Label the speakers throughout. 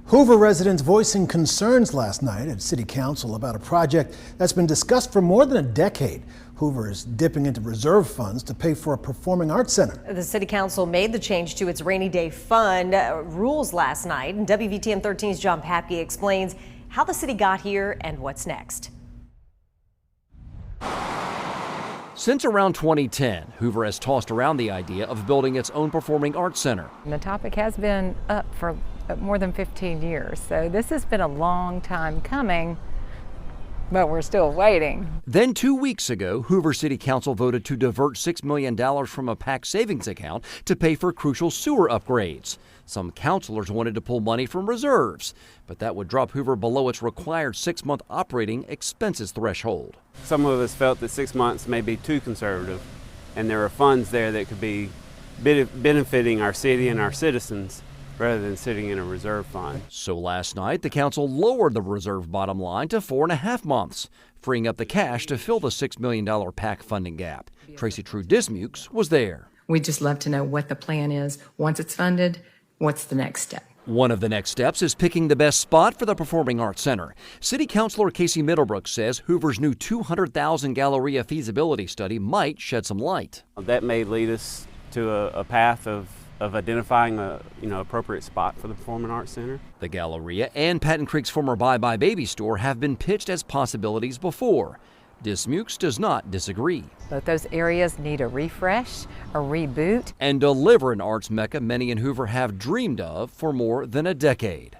Speaker 1: Hoover residents voicing concerns last night at City Council about a project that's been discussed for more than a decade. Hoover is dipping into reserve funds to pay for a performing arts center.
Speaker 2: The City Council made the change to its rainy day fund rules last night, and WVTM 13's John Papke explains how the city got here and what's next.
Speaker 3: Since around 2010, Hoover has tossed around the idea of building its own performing arts center.
Speaker 4: The topic has been up for more than 15 years, so this has been a long time coming, but we're still waiting.
Speaker 3: Then 2 weeks ago, Hoover City Council voted to divert $6 million from a PAC savings account to pay for crucial sewer upgrades. Some councilors wanted to pull money from reserves, but that would drop Hoover below its required 6-month operating expenses threshold.
Speaker 5: Some of us felt that 6 months may be too conservative, and there are funds there that could be benefiting our city and our citizens rather than sitting in a reserve fund.
Speaker 3: So last night, the council lowered the reserve bottom line to 4.5 months, freeing up the cash to fill the $6 million PAC funding gap. Tracy True-Dismukes was there.
Speaker 6: We'd just love to know what the plan is. Once it's funded, what's the next step?
Speaker 3: One of the next steps is picking the best spot for the Performing Arts Center. City Councilor Casey Middlebrook says Hoover's new 200,000 Galleria feasibility study might shed some light.
Speaker 5: That may lead us to a path of identifying a appropriate spot for the Performing Arts Center.
Speaker 3: The Galleria and Patton Creek's former Bye Bye Baby store have been pitched as possibilities before. Dismukes does not disagree.
Speaker 4: Both those areas need a refresh, a reboot,
Speaker 3: and deliver an arts mecca many in Hoover have dreamed of for more than a decade.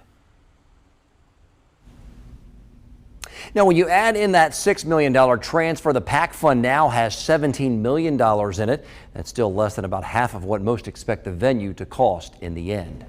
Speaker 3: Now, when you add in that $6 million transfer, the PAC fund now has $17 million in it. That's still less than about half of what most expect the venue to cost in the end.